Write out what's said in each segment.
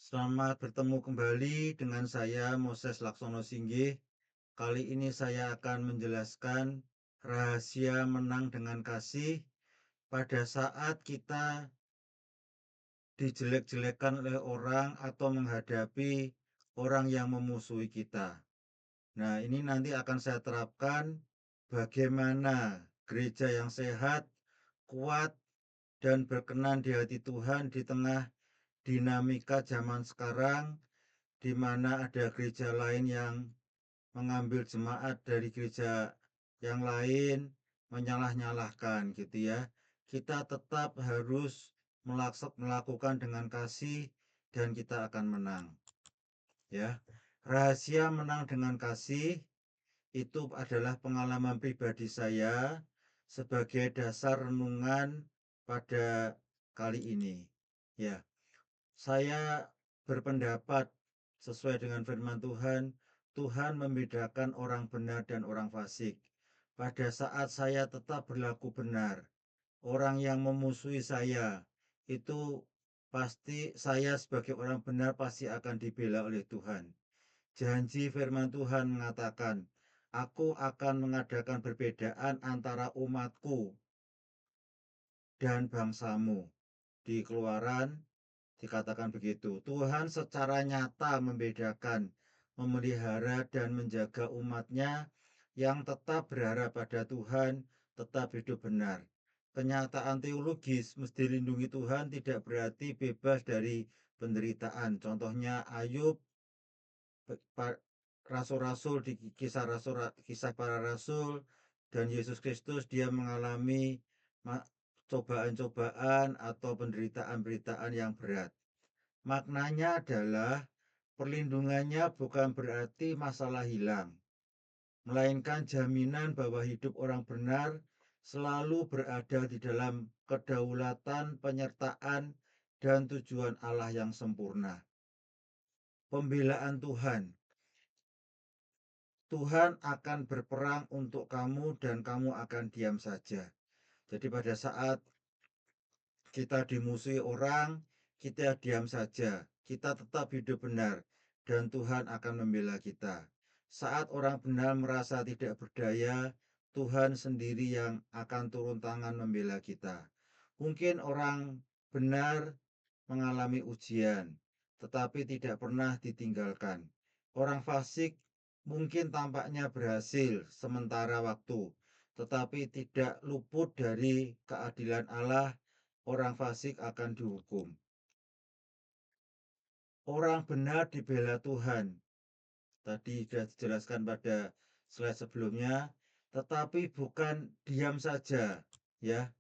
Selamat bertemu kembali dengan saya Moses Laksono Singgih. Kali ini saya akan menjelaskan rahasia menang dengan kasih pada saat kita dijelek-jelekan oleh orang atau menghadapi orang yang memusuhi kita. Nah, ini nanti akan saya terapkan bagaimana gereja yang sehat, kuat, dan berkenan di hati Tuhan di tengah dinamika zaman sekarang, di mana ada gereja lain yang mengambil jemaat dari gereja yang lain, menyalah-nyalahkan gitu ya. Kita tetap harus melakukan dengan kasih dan kita akan menang. Ya. Rahasia menang dengan kasih itu adalah pengalaman pribadi saya sebagai dasar renungan pada kali ini. Ya. Saya berpendapat sesuai dengan firman Tuhan, Tuhan membedakan orang benar dan orang fasik. Pada saat saya tetap berlaku benar, orang yang memusuhi saya itu pasti saya sebagai orang benar pasti akan dibela oleh Tuhan. Janji firman Tuhan mengatakan, aku akan mengadakan perbedaan antara umatku dan bangsamu. Di Keluaran dikatakan begitu. Tuhan secara nyata membedakan, memelihara dan menjaga umatnya yang tetap berharap pada Tuhan, tetap hidup benar. Kenyataan teologis mesti lindungi Tuhan tidak berarti bebas dari penderitaan. Contohnya Ayub, rasul-rasul di kisah para rasul dan Yesus Kristus, dia mengalami cobaan-cobaan atau penderitaan-penderitaan yang berat. Maknanya adalah perlindungannya bukan berarti masalah hilang, melainkan jaminan bahwa hidup orang benar selalu berada di dalam kedaulatan, penyertaan, dan tujuan Allah yang sempurna. Pembelaan Tuhan. Tuhan akan berperang untuk kamu dan kamu akan diam saja. Jadi pada saat kita dimusuhi orang, kita diam saja. Kita tetap hidup benar dan Tuhan akan membela kita. Saat orang benar merasa tidak berdaya, Tuhan sendiri yang akan turun tangan membela kita. Mungkin orang benar mengalami ujian, tetapi tidak pernah ditinggalkan. Orang fasik mungkin tampaknya berhasil sementara waktu, tetapi tidak luput dari keadilan Allah. Orang fasik akan dihukum. Orang benar dibela Tuhan. Tadi sudah dijelaskan pada slide sebelumnya, tetapi bukan diam saja, ya,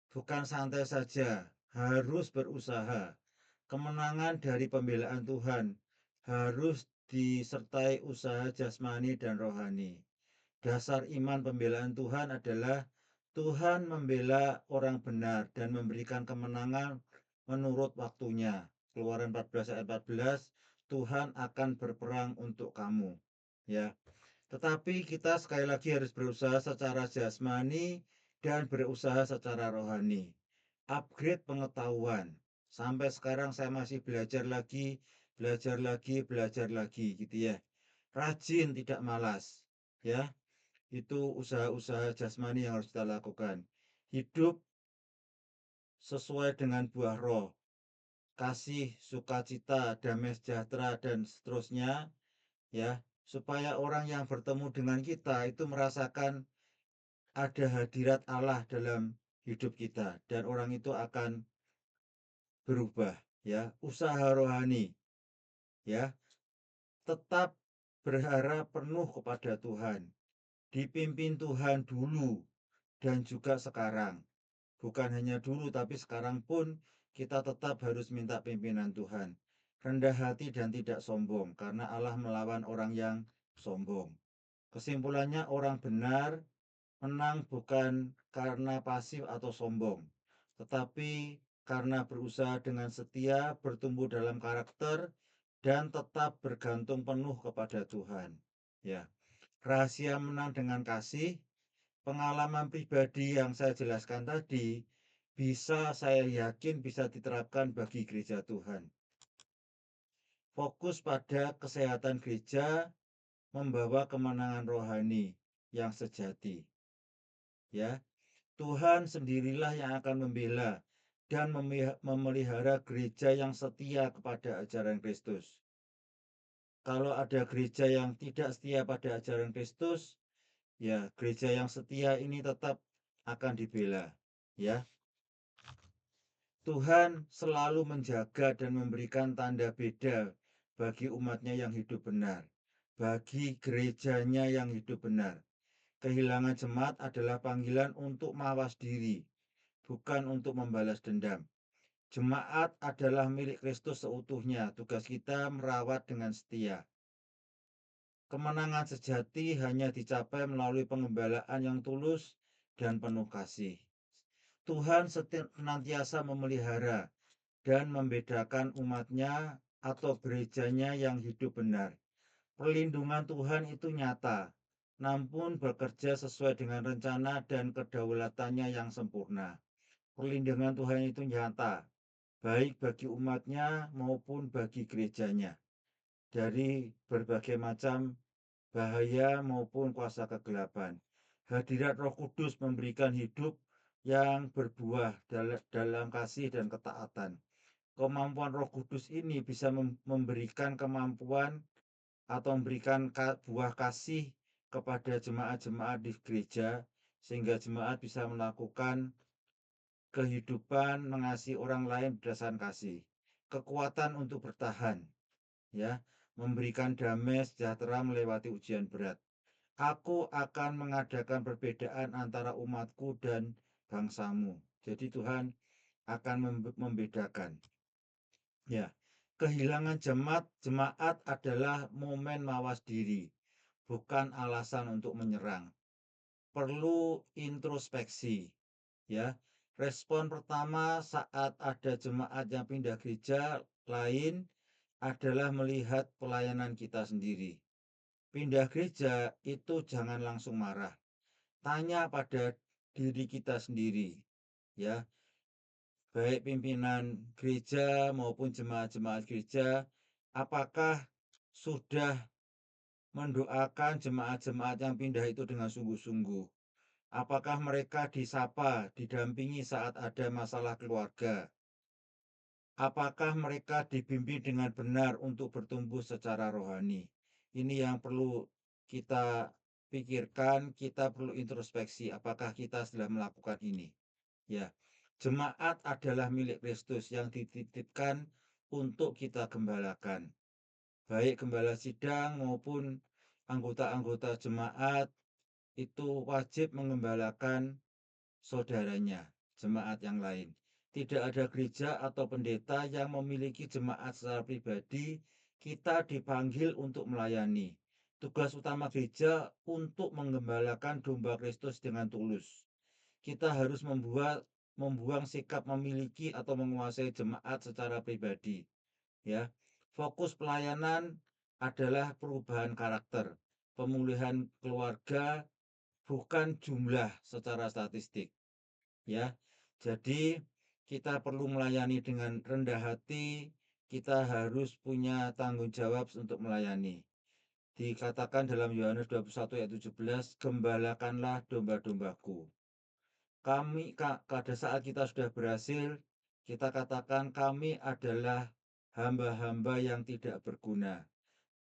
bukan santai saja, harus berusaha. Kemenangan dari pembelaan Tuhan harus disertai usaha jasmani dan rohani. Dasar iman pembelaan Tuhan adalah Tuhan membela orang benar dan memberikan kemenangan menurut waktunya. Keluaran 14 ayat 14, Tuhan akan berperang untuk kamu. Ya. Tetapi kita sekali lagi harus berusaha secara jasmani dan berusaha secara rohani. Upgrade pengetahuan. Sampai sekarang saya masih belajar lagi, belajar lagi gitu ya. Rajin tidak malas, ya. Itu usaha-usaha jasmani yang harus kita lakukan. Hidup sesuai dengan buah roh, kasih, sukacita, damai sejahtera, dan seterusnya, ya, supaya orang yang bertemu dengan kita itu merasakan ada hadirat Allah dalam hidup kita dan orang itu akan berubah, ya. Usaha rohani, ya, tetap berharap penuh kepada Tuhan, dipimpin Tuhan dulu dan juga sekarang. Bukan hanya dulu tapi sekarang pun kita tetap harus minta pimpinan Tuhan. Rendah hati dan tidak sombong karena Allah melawan orang yang sombong. Kesimpulannya orang benar menang bukan karena pasif atau sombong, tetapi karena berusaha dengan setia, bertumbuh dalam karakter, dan tetap bergantung penuh kepada Tuhan. Ya, rahasia menang dengan kasih, pengalaman pribadi yang saya jelaskan tadi, saya yakin bisa diterapkan bagi gereja Tuhan. fokus pada kesehatan gereja, membawa kemenangan rohani yang sejati. Ya, Tuhan sendirilah yang akan membela dan memelihara gereja yang setia kepada ajaran Kristus. Kalau ada gereja yang tidak setia pada ajaran Kristus, ya gereja yang setia ini tetap akan dibela. Ya, Tuhan selalu menjaga dan memberikan tanda beda bagi umatnya yang hidup benar, bagi gerejanya yang hidup benar. Kehilangan jemaat adalah panggilan untuk mawas diri, bukan untuk membalas dendam. Jemaat adalah milik Kristus seutuhnya. Tugas kita merawat dengan setia. Kemenangan sejati hanya dicapai melalui pengembalaan yang tulus dan penuh kasih. Tuhan senantiasa memelihara dan membedakan umatnya atau gerejanya yang hidup benar. Perlindungan Tuhan itu nyata, namun bekerja sesuai dengan rencana dan kedaulatannya yang sempurna. Perlindungan Tuhan itu nyata, baik bagi umatnya maupun bagi gerejanya, dari berbagai macam bahaya maupun kuasa kegelapan. Hadirat Roh Kudus memberikan hidup yang berbuah dalam kasih dan ketaatan. Kemampuan Roh Kudus ini bisa memberikan kemampuan atau memberikan buah kasih kepada jemaat-jemaat di gereja, sehingga jemaat bisa melakukan kehidupan mengasihi orang lain berdasarkan kasih, kekuatan untuk bertahan, ya, memberikan damai sejahtera melewati ujian berat. Aku akan mengadakan perbedaan antara umatku dan bangsamu. Jadi Tuhan akan membedakan. Ya, kehilangan jemaat adalah momen mawas diri, bukan alasan untuk menyerang. Perlu introspeksi, ya. Respon pertama saat ada jemaat yang pindah gereja lain adalah melihat pelayanan kita sendiri. Pindah gereja itu jangan langsung marah. Tanya pada diri kita sendiri, ya. Baik pimpinan gereja maupun jemaat-jemaat gereja, apakah sudah mendoakan jemaat-jemaat yang pindah itu dengan sungguh-sungguh? Apakah mereka disapa, didampingi saat ada masalah keluarga? Apakah mereka dibimbing dengan benar untuk bertumbuh secara rohani? Ini yang perlu kita pikirkan, kita perlu introspeksi apakah kita sudah melakukan ini. Ya, jemaat adalah milik Kristus yang dititipkan untuk kita gembalakan. Baik gembala sidang maupun anggota-anggota jemaat itu wajib mengembalakan saudaranya, jemaat yang lain. Tidak ada gereja atau pendeta yang memiliki jemaat secara pribadi. Kita dipanggil untuk melayani. Tugas utama gereja untuk mengembalakan domba Kristus dengan tulus. Kita harus membuang sikap memiliki atau menguasai jemaat secara pribadi. Ya, fokus pelayanan adalah perubahan karakter, pemulihan keluarga, bukan jumlah secara statistik. Ya, jadi kita perlu melayani dengan rendah hati. Kita harus punya tanggung jawab untuk melayani. Dikatakan dalam Yohanes 21 ayat 17, gembalakanlah domba-dombaku. Pada saat kita sudah berhasil, kita katakan kami adalah hamba-hamba yang tidak berguna.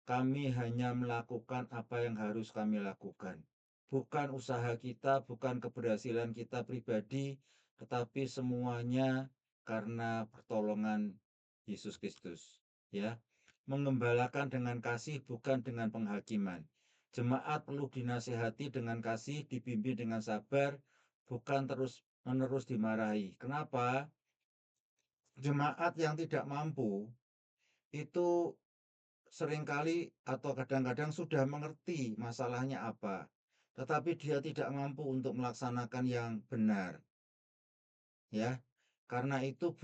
Kami hanya melakukan apa yang harus kami lakukan. Bukan usaha kita, bukan keberhasilan kita pribadi, tetapi semuanya karena pertolongan Yesus Kristus. Ya, mengembalakan dengan kasih, bukan dengan penghakiman. Jemaat perlu dinasihati dengan kasih, dibimbing dengan sabar, bukan terus-menerus dimarahi. Kenapa? Jemaat yang tidak mampu itu seringkali atau kadang-kadang sudah mengerti masalahnya apa, tetapi dia tidak mampu untuk melaksanakan yang benar. Ya, karena itu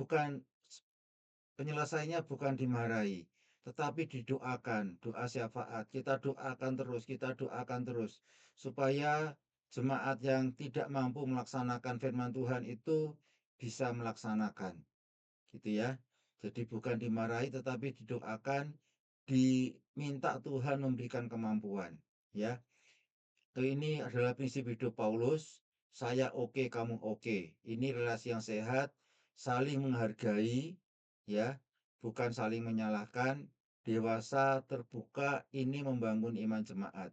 penyelesaiannya bukan dimarahi, tetapi didoakan, doa syafaat. Kita doakan terus supaya jemaat yang tidak mampu melaksanakan firman Tuhan itu bisa melaksanakan. Gitu ya. Jadi bukan dimarahi tetapi didoakan diminta Tuhan memberikan kemampuan, ya. Ini adalah prinsip hidup Paulus, saya oke, kamu oke. Ini relasi yang sehat, saling menghargai, ya, bukan saling menyalahkan, dewasa, terbuka, ini membangun iman jemaat.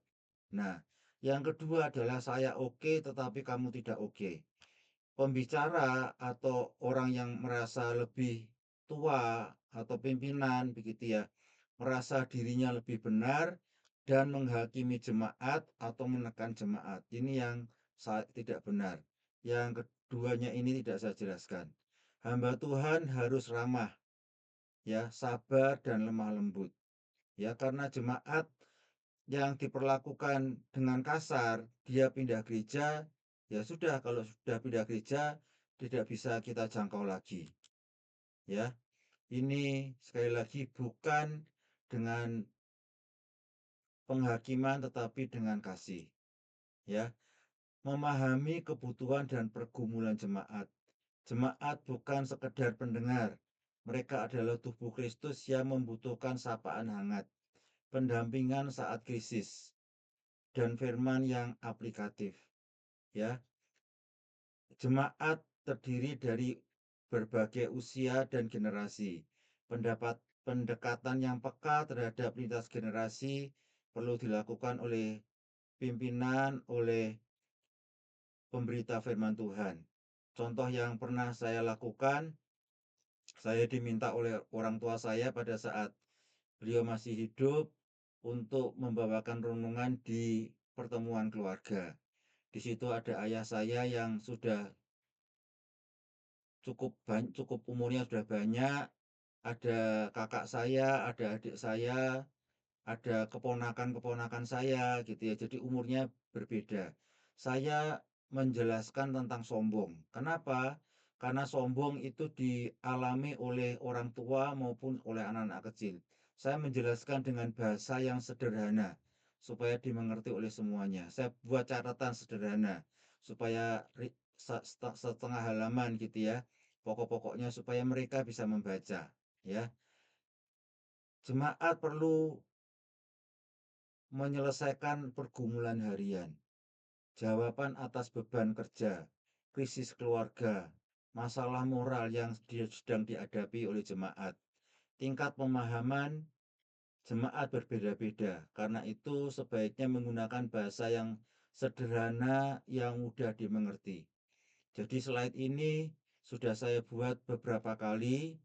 Nah, yang kedua adalah saya oke tetapi kamu tidak oke. Pembicara atau orang yang merasa lebih tua atau pimpinan begitu ya, merasa dirinya lebih benar dan menghakimi jemaat atau menekan jemaat. Ini yang tidak benar. Yang keduanya ini tidak saya jelaskan. Hamba Tuhan harus ramah, ya, sabar dan lemah lembut. Ya, karena jemaat yang diperlakukan dengan kasar, dia pindah gereja, ya sudah, kalau sudah pindah gereja tidak bisa kita jangkau lagi. Ya, ini sekali lagi bukan dengan penghakiman tetapi dengan kasih. Ya, memahami kebutuhan dan pergumulan jemaat. Jemaat bukan sekedar pendengar. Mereka adalah tubuh Kristus yang membutuhkan sapaan hangat, pendampingan saat krisis, dan firman yang aplikatif. Ya, jemaat terdiri dari berbagai usia dan generasi. Pendekatan yang peka terhadap lintas generasi perlu dilakukan oleh pimpinan, oleh pemberita firman Tuhan. Contoh yang pernah saya lakukan, saya diminta oleh orang tua saya pada saat beliau masih hidup untuk membawakan renungan di pertemuan keluarga. Di situ ada ayah saya yang sudah cukup umurnya sudah banyak, ada kakak saya, ada adik saya, ada keponakan-keponakan saya gitu ya. Jadi umurnya berbeda. Saya menjelaskan tentang sombong. Kenapa? Karena sombong itu dialami oleh orang tua maupun oleh anak-anak kecil. Saya menjelaskan dengan bahasa yang sederhana supaya dimengerti oleh semuanya. Saya buat catatan sederhana supaya setengah halaman gitu ya. Pokok-pokoknya supaya mereka bisa membaca, ya. Jemaat perlu menyelesaikan pergumulan harian, jawaban atas beban kerja, krisis keluarga, masalah moral yang sedang dihadapi oleh jemaat. Tingkat pemahaman jemaat berbeda-beda, karena itu sebaiknya menggunakan bahasa yang sederhana yang mudah dimengerti. Jadi slide ini sudah saya buat beberapa kali.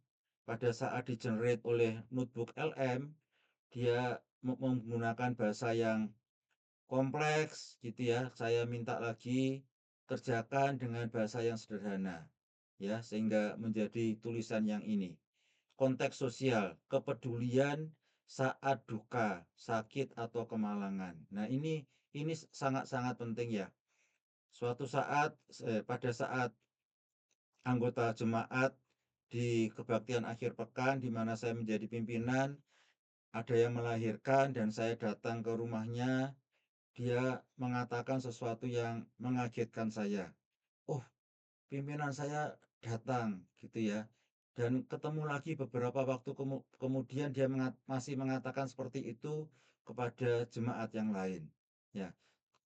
Pada saat di-generate oleh notebook LM, dia menggunakan bahasa yang kompleks gitu ya. Saya minta lagi kerjakan dengan bahasa yang sederhana, ya, sehingga menjadi tulisan yang ini. Konteks sosial, kepedulian saat duka, sakit atau kemalangan. Nah, ini sangat-sangat penting ya. Suatu saat pada saat anggota jemaat di kebaktian akhir pekan di mana saya menjadi pimpinan, ada yang melahirkan dan saya datang ke rumahnya. Dia mengatakan sesuatu yang mengagetkan saya. Oh, pimpinan saya datang gitu ya. Dan ketemu lagi beberapa waktu kemudian dia masih mengatakan seperti itu kepada jemaat yang lain. Ya,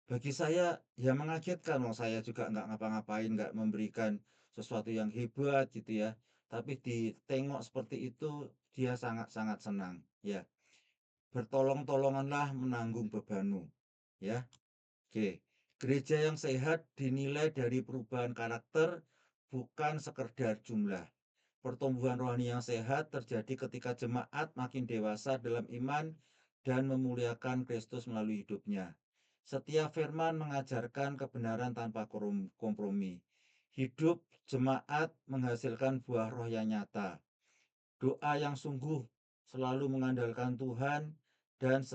bagi saya ya mengagetkan. Wong saya juga nggak ngapa-ngapain, nggak memberikan sesuatu yang hebat gitu ya. Tapi ditengok seperti itu dia sangat-sangat senang. Ya, bertolong-tolonganlah menanggung bebanmu. Ya. Oke, gereja yang sehat dinilai dari perubahan karakter, bukan sekedar jumlah. Pertumbuhan rohani yang sehat terjadi ketika jemaat makin dewasa dalam iman dan memuliakan Kristus melalui hidupnya. Setiap firman mengajarkan kebenaran tanpa kompromi. Hidup jemaat menghasilkan buah roh yang nyata. Doa yang sungguh selalu mengandalkan Tuhan dan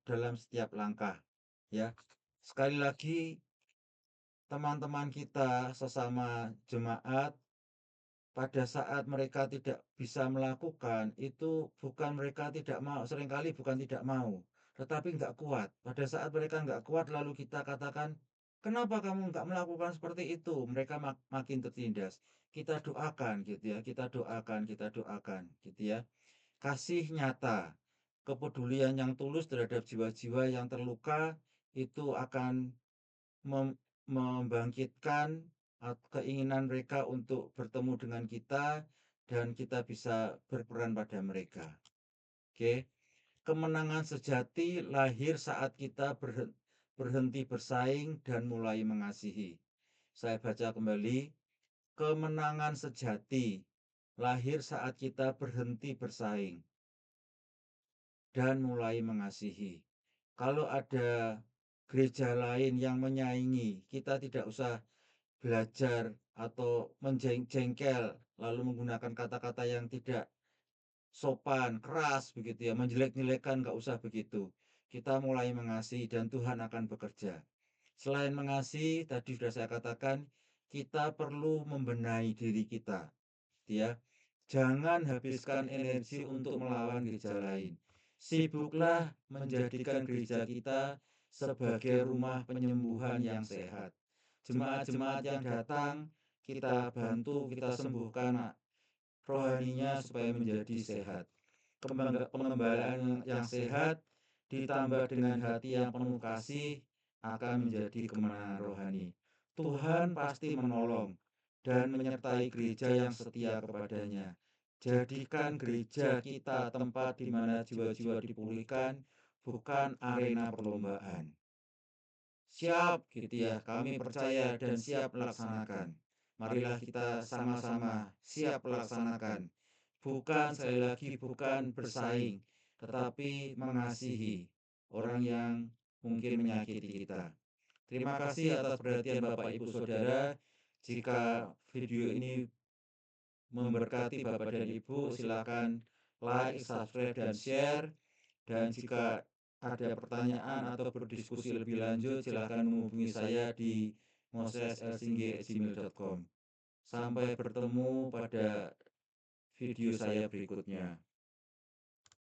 dalam setiap langkah. Ya, sekali lagi teman-teman kita sesama jemaat pada saat mereka tidak bisa melakukan itu bukan mereka tidak mau, seringkali bukan tidak mau, tetapi nggak kuat. Pada saat mereka nggak kuat lalu kita katakan, kenapa kamu nggak melakukan seperti itu? Mereka makin tertindas. Kita doakan gitu ya, kita doakan gitu ya. kasih nyata, kepedulian yang tulus terhadap jiwa-jiwa yang terluka itu akan membangkitkan keinginan mereka untuk bertemu dengan kita dan kita bisa berperan pada mereka. Oke. Kemenangan sejati lahir saat kita berhenti bersaing dan mulai mengasihi. Saya baca kembali. Kemenangan sejati lahir saat kita berhenti bersaing dan mulai mengasihi. Kalau ada gereja lain yang menyaingi, kita tidak usah belajar atau menjengkel lalu menggunakan kata-kata yang tidak sopan, keras begitu ya, menjelek-jelekan, nggak usah begitu. Kita mulai mengasihi dan Tuhan akan bekerja. Selain mengasihi, tadi sudah saya katakan, kita perlu membenahi diri kita, ya. Jangan habiskan energi untuk melawan gereja lain. Sibuklah menjadikan gereja kita sebagai rumah penyembuhan yang sehat. Jemaat-jemaat yang datang, kita bantu, kita sembuhkan rohaninya supaya menjadi sehat. Pengembalaan yang sehat ditambah dengan hati yang penuh kasih akan menjadi kemenangan rohani. Tuhan pasti menolong dan menyertai gereja yang setia kepadanya. Jadikan gereja kita tempat di mana jiwa-jiwa dipulihkan, bukan arena perlombaan. Siap gitu ya, kami percaya dan siap melaksanakan. Marilah kita sama-sama siap melaksanakan. Bukan, sekali lagi, bukan bersaing, tetapi mengasihi orang yang mungkin menyakiti kita. Terima kasih atas perhatian Bapak Ibu Saudara. Jika video ini memberkati Bapak dan Ibu, silakan like, subscribe, dan share. Dan jika ada pertanyaan atau berdiskusi lebih lanjut, silakan menghubungi saya di moseselsingge@gmail.com. Sampai bertemu pada video saya berikutnya.